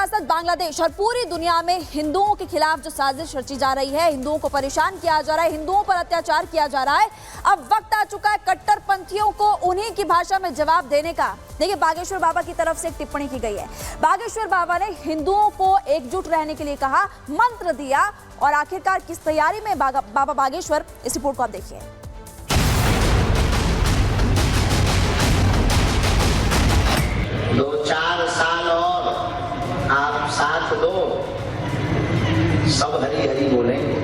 साथ साथ बांग्लादेश और पूरी दुनिया में हिंदुओं के खिलाफ जो साजिश रची जा रही है, हिंदुओं को परेशान किया जा रहा है, हिंदुओं पर अत्याचार किया जा रहा है, अब वक्त आ चुका है कट्टरपंथियों को उन्हीं की भाषा में जवाब देने का। देखिए, बागेश्वर बाबा की तरफ से एक टिप्पणी की गई है। बागेश्वर बाबा ने हिंदुओं को एकजुट रहने के लिए कहा, मंत्र दिया, और आखिरकार किस तैयारी में बाबा बागेश्वर, इस रिपोर्ट को आप देखिए। 2-4 साल और आप साथ दो, सब हरी हरी बोलेंगे।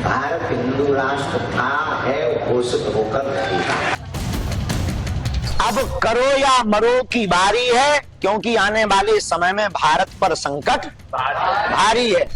भारत हिंदू राष्ट्र था, है, घोषित होकर रहेगा। अब करो या मरो की बारी है, क्योंकि आने वाले समय में भारत पर संकट भारी है।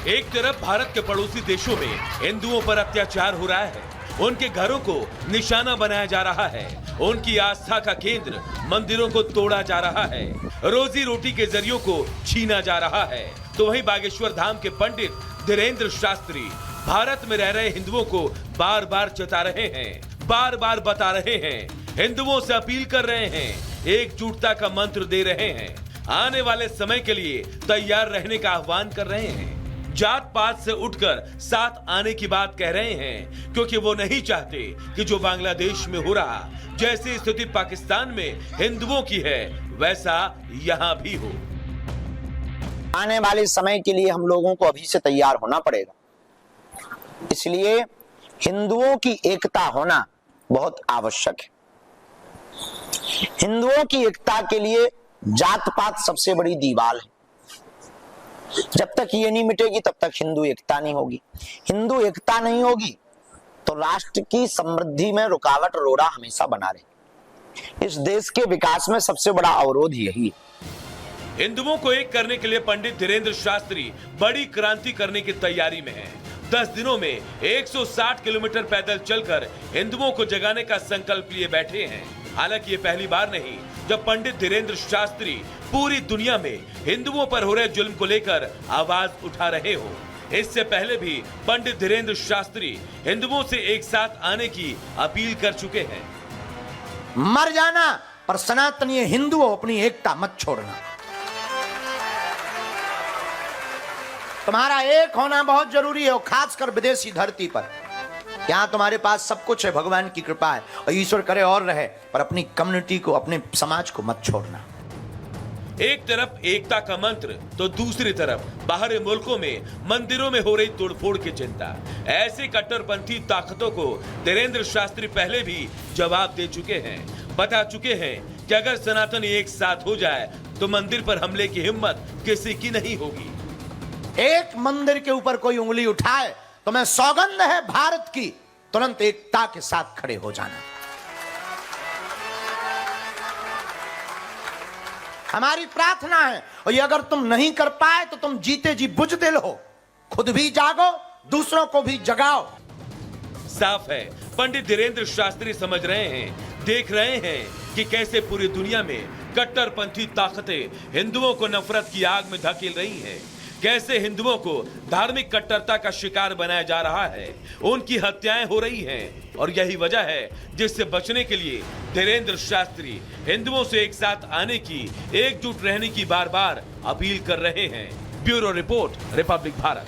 एक तरफ भारत के पड़ोसी देशों में हिंदुओं पर अत्याचार हो रहा है, उनके घरों को निशाना बनाया जा रहा है, उनकी आस्था का केंद्र मंदिरों को तोड़ा जा रहा है, रोजी रोटी के जरियों को छीना जा रहा है, तो वहीं बागेश्वर धाम के पंडित धीरेंद्र शास्त्री भारत में रह रहे हिंदुओं को बार बार चेता रहे हैं, बार बार बता रहे हैं, हिंदुओं से अपील कर रहे हैं, एकजुटता का मंत्र दे रहे हैं, आने वाले समय के लिए तैयार रहने का आह्वान कर रहे हैं, जात पात से उठकर साथ आने की बात कह रहे हैं, क्योंकि वो नहीं चाहते कि जो बांग्लादेश में हो रहा, जैसी स्थिति पाकिस्तान में हिंदुओं की है, वैसा यहाँ भी हो। आने वाले समय के लिए हम लोगों को अभी से तैयार होना पड़ेगा, इसलिए हिंदुओं की एकता होना बहुत आवश्यक है। हिंदुओं की एकता के लिए जात पात सबसे बड़ी दीवार है। जब तक ये नहीं मिटेगी तब तक हिंदू एकता नहीं होगी। हिंदू एकता नहीं होगी तो राष्ट्र की समृद्धि में रुकावट रोड़ा हमेशा बना रहे। इस देश के विकास में सबसे बड़ा अवरोध यही है। हिंदुओं को एक करने के लिए पंडित धीरेंद्र शास्त्री बड़ी क्रांति करने की तैयारी में हैं। 10 दिनों में 160 किलोमीटर पैदल चलकर हिंदुओं को जगाने का संकल्प लिए बैठे हैं। हालांकि ये पहली बार नहीं जब पंडित धीरेंद्र शास्त्री पूरी दुनिया में हिंदुओं पर हो रहे जुल्म को लेकर आवाज उठा रहे हो। इससे पहले भी पंडित धीरेंद्र शास्त्री हिंदुओं से एक साथ आने की अपील कर चुके हैं। मर जाना पर सनातनीय हिंदुओं अपनी एकता मत छोड़ना। तुम्हारा एक होना बहुत जरूरी है, खासकर विदेशी धरती पर। यहाँ तुम्हारे पास सब कुछ है, भगवान की कृपा है, और ईश्वर करे और रहे, पर अपनी कम्युनिटी को, अपने समाज को मत छोड़ना। एक तरफ एकता का मंत्र तो दूसरी तरफ बाहरी मुल्कों में मंदिरों में हो रही तोड़फोड़ की चिंता। ऐसे कट्टरपंथी ताकतों को धीरेंद्र शास्त्री पहले भी जवाब दे चुके हैं, बता चुके हैं कि अगर सनातन एक साथ हो जाए तो मंदिर पर हमले की हिम्मत किसी की नहीं होगी। एक मंदिर के ऊपर कोई उंगली उठाए तो मैं सौगंध है भारत की, तुरंत एकता के साथ खड़े हो जाना। हमारी प्रार्थना है, और ये अगर तुम नहीं कर पाए तो तुम जीते जी बुझदिल हो, खुद भी जागो, दूसरों को भी जगाओ। साफ है, पंडित धीरेंद्र शास्त्री समझ रहे हैं, देख रहे हैं कि कैसे पूरी दुनिया में कट्टरपंथी ताकतें हिंदुओं को नफरत की आग में धकेल रही हैं, कैसे हिंदुओं को धार्मिक कट्टरता का शिकार बनाया जा रहा है, उनकी हत्याएं हो रही हैं, और यही वजह है जिससे बचने के लिए धीरेंद्र शास्त्री हिंदुओं से एक साथ आने की, एकजुट रहने की बार बार अपील कर रहे हैं। Bureau report, Republic Bharat.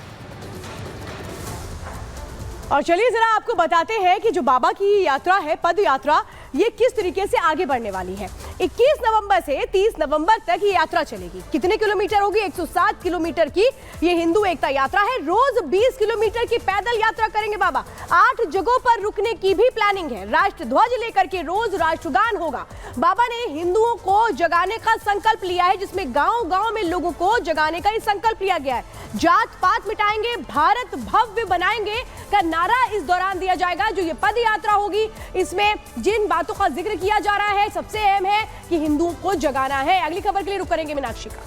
और चलिए जरा आपको बताते हैं कि जो बाबा की यात्रा है, पद यात्रा, ये किस तरीके से आगे बढ़ने वाली है। 21 नवंबर से 30 नवंबर तक ये यात्रा चलेगी। कितने किलोमीटर होगी? 107 किलोमीटर की ये हिंदू एकता यात्रा है। रोज 20 किलोमीटर की पैदल यात्रा करेंगे बाबा। 8 जगहों पर रुकने की भी प्लानिंग है। राष्ट्र ध्वज लेकर के रोज राष्ट्रगान होगा। बाबा ने हिंदुओं को जगाने का संकल्प लिया है, जिसमें गांव-गांव में लोगों को जगाने का संकल्प लिया गया है। जात पात मिटाएंगे, भारत भव्य बनाएंगे का नारा इस दौरान दिया जाएगा। जो ये पद यात्रा होगी, इसमें जिन बातों का जिक्र किया जा रहा है, सबसे अहम है कि हिंदुओं को जगाना है। अगली खबर के लिए रुक करेंगे मीनाक्षी का।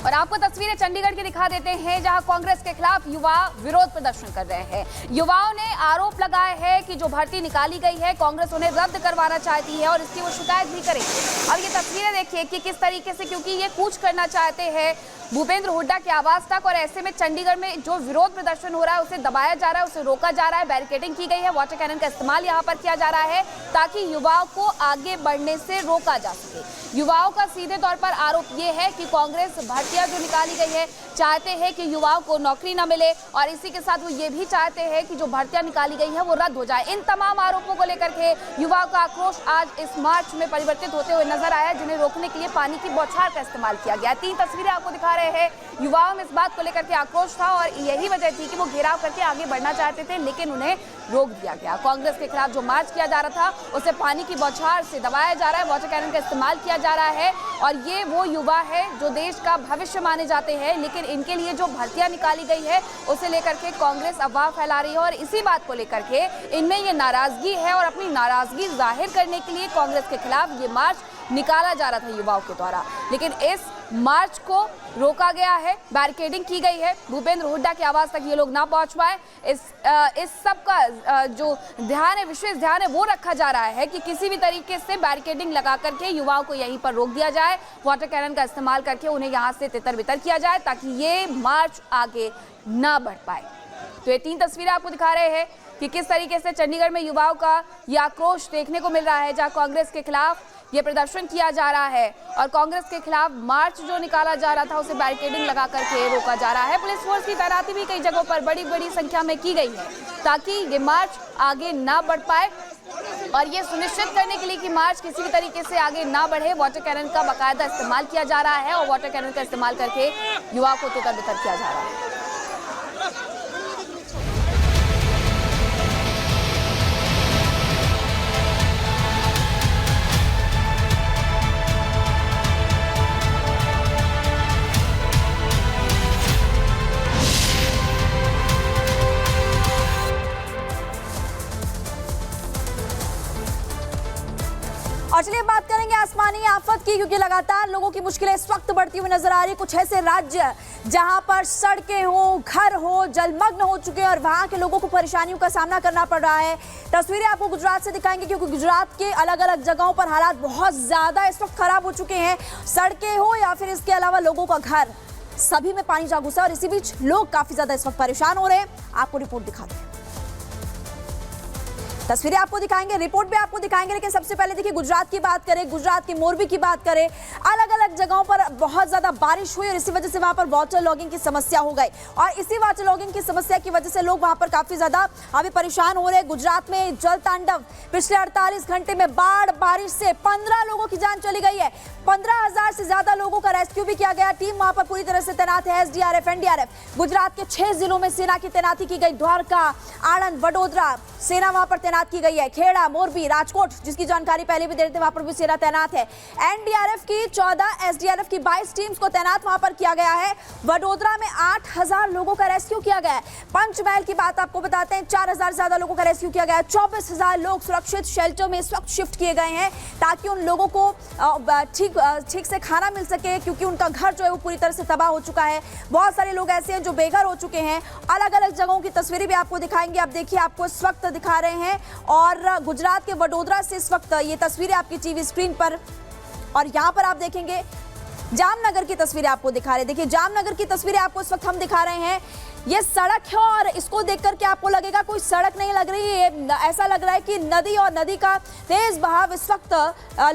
और आपको तस्वीरें चंडीगढ़ की दिखा देते हैं, जहां कांग्रेस के खिलाफ युवा विरोध प्रदर्शन कर रहे हैं। युवाओं ने आरोप लगाया है कि जो भर्ती निकाली गई है कांग्रेस उन्हें रद्द करवाना चाहती है और इसकी वो शिकायत भी करेगी। अब ये तस्वीरें देखिए कि किस तरीके से, क्योंकि ये कूच करना चाहते हैं भूपेंद्र हुड्डा के आवास तक, और ऐसे में चंडीगढ़ में जो विरोध प्रदर्शन हो रहा है उसे दबाया जा रहा है, उसे रोका जा रहा है, बैरिकेडिंग की गई है, वाटर कैनन का इस्तेमाल यहाँ पर किया जा रहा है ताकि युवाओं को आगे बढ़ने से रोका जा सके। युवाओं का सीधे तौर पर आरोप ये है कि कांग्रेस भर्तियां जो निकाली गई है चाहते हैं कि युवाओं को नौकरी न मिले, और इसी के साथ वो ये भी चाहते हैं कि जो भर्तियां निकाली गई है वो रद्द हो जाए। इन तमाम आरोपों को लेकर के युवाओं का आक्रोश आज इस मार्च में परिवर्तित होते हुए नजर आया, जिन्हें रोकने के लिए पानी की बौछार का इस्तेमाल किया गया। 3 तस्वीरें आपको दिखा रहे हैं। युवाओं में इस बात को लेकर के आक्रोश था और यही वजह थी कि वो घेराव करके आगे बढ़ना चाहते थे, लेकिन उन्हें रोक दिया गया। कांग्रेस के खिलाफ जो मार्च किया जा रहा था उसे पानी की बौछार से दबाया जा रहा है, वाटर कैनन का इस्तेमाल किया जा रहा है, और ये वो युवा है जो देश का भविष्य माने जाते हैं, लेकिन इनके लिए जो भर्तियां निकाली गई है उसे लेकर के कांग्रेस अफवाह फैला रही है। और इसी बात को लेकर के इनमें ये नाराजगी है और अपनी नाराजगी जाहिर करने के लिए कांग्रेस के खिलाफ ये मार्च निकाला जा रहा था युवाओं के द्वारा, लेकिन इस मार्च को रोका गया है, बैरिकेडिंग की गई है। भूपेंद्र हुड्डा के आवास तक ये लोग ना पहुंच पाए। इस सब का जो ध्यान है, विशेष ध्यान है, वो रखा जा रहा है कि किसी भी तरीके से बैरिकेडिंग लगा करके युवाओं को यहीं पर रोक दिया जाए, वाटर कैनन का इस्तेमाल करके उन्हें यहाँ से तितर बितर किया जाए ताकि ये मार्च आगे ना बढ़ पाए। तो ये 3 तस्वीरें आपको दिखा रहे हैं कि किस तरीके से चंडीगढ़ में युवाओं का ये आक्रोश देखने को मिल रहा है, जहाँ कांग्रेस के खिलाफ ये प्रदर्शन किया जा रहा है और कांग्रेस के खिलाफ मार्च जो निकाला जा रहा था उसे बैरिकेडिंग लगा करके रोका जा रहा है। पुलिस फोर्स की तैनाती भी कई जगहों पर बड़ी संख्या में की गई है ताकि ये मार्च आगे ना बढ़ पाए, और ये सुनिश्चित करने के लिए कि मार्च किसी भी तरीके से आगे ना बढ़े, वाटर कैनन का बाकायदा इस्तेमाल किया जा रहा है और वाटर कैनन का इस्तेमाल करके युवाओं को तितर बितर किया जा रहा है। और चलिए बात करेंगे आसमानी आफत की, क्योंकि लगातार लोगों की मुश्किलें इस वक्त बढ़ती हुई नजर आ रही है। कुछ ऐसे राज्य जहां पर सड़कें हो, घर हो, जलमग्न हो चुके हैं और वहां के लोगों को परेशानियों का सामना करना पड़ रहा है। तस्वीरें आपको गुजरात से दिखाएंगे, क्योंकि गुजरात के अलग अलग जगहों पर हालात बहुत ज्यादा इस वक्त खराब हो चुके हैं। सड़कें हो या फिर इसके अलावा लोगों का घर, सभी में पानी जा घुसा और इसी बीच लोग काफी ज्यादा इस वक्त परेशान हो रहे हैं। आपको रिपोर्ट दिखाते हैं, तस्वीरें आपको दिखाएंगे, रिपोर्ट भी आपको दिखाएंगे, लेकिन सबसे पहले देखिए गुजरात की बात करें, गुजरात की मोरबी की बात करें। अलग अलग जगहों पर बहुत ज्यादा बारिश हुई और इसी वजह से वहां पर वाटर लॉगिंग की समस्या हो गई, और इसी वाटर लॉगिंग की समस्या की वजह से लोग वहां पर काफी ज्यादा अभी परेशान हो रहे हैं। गुजरात में जल तांडव, पिछले 48 घंटे में बाढ़ बारिश से 15 लोगों की जान चली गई है। 15,000 से ज्यादा लोगों का रेस्क्यू भी किया गया। टीम वहां पर पूरी तरह से तैनात है, एसडीआरएफ, एनडीआरएफ। गुजरात के 6 जिलों में सेना की तैनाती की गई। द्वारका, आणंद, वडोदरा सेना वहां पर तैनात की गई है। खेड़ा, मोरबी, राजकोट, जिसकी जानकारी पहले भी दे रहे थे, वहां पर भी सेना तैनात है। एनडीआरएफ की 14, एसडीआरएफ की 22 टीम्स को तैनात वहां पर किया गया है। वडोदरा में 8,000 लोगों का रेस्क्यू किया गया है। पंचमहल की बात आपको बताते हैं, 4,000 से ज्यादा लोगों का रेस्क्यू किया गया है। 24,000 लोग सुरक्षित शेल्टर में इस वक्त शिफ्ट किए गए हैं ताकि उन लोगों को ठीक से खाना मिल सके, क्योंकि उनका घर जो है वो पूरी तरह से तबाह हो चुका है। बहुत सारे लोग ऐसे हैं जो बेघर हो चुके हैं। अलग अलग जगहों की तस्वीरें भी आपको दिखाएंगे। आप देखिए, आपको इस वक्त दिखा रहे हैं, और गुजरात के वडोदरा से इस वक्त ये तस्वीरें आपकी टीवी स्क्रीन पर, और यहां पर आप देखेंगे जामनगर की तस्वीरें आपको दिखा रहे हैं। देखिए जामनगर की तस्वीरें आपको इस वक्त हम दिखा रहे हैं। ये सड़क है और इसको देख करके आपको लगेगा कोई सड़क नहीं लग रही है, ऐसा लग रहा है कि नदी, और नदी का तेज बहाव इस वक्त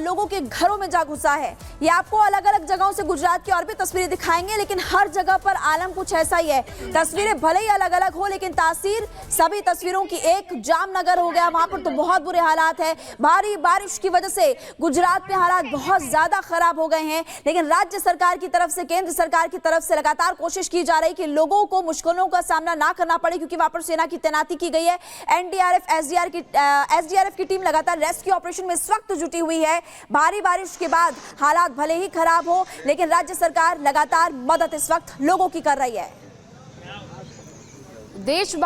लोगों के घरों में जा घुसा है। ये आपको अलग अलग जगहों से गुजरात की और भी तस्वीरें दिखाएंगे, लेकिन हर जगह पर आलम कुछ ऐसा ही है। तस्वीरें भले ही अलग अलग हो, लेकिन तासीर सभी तस्वीरों की एक। जामनगर हो गया, वहां पर तो बहुत बुरे हालात है। भारी बारिश की वजह से गुजरात में हालात बहुत ज्यादा खराब हो गए हैं, लेकिन राज्य सरकार की तरफ से, केंद्र सरकार की तरफ से लगातार कोशिश की जा रही है कि लोगों को मुश्किलों का सामना ना करना पड़े, क्योंकि वहां पर सेना की तैनाती की गई है। एनडीआरएफ, एसडीआरएफ की टीम लगातार रेस्क्यू ऑपरेशन में इस वक्त जुटी हुई है। भारी बारिश के बाद हालात भले ही खराब हो, लेकिन राज्य सरकार लगातार मदद इस वक्त लोगों की कर रही है। देश भर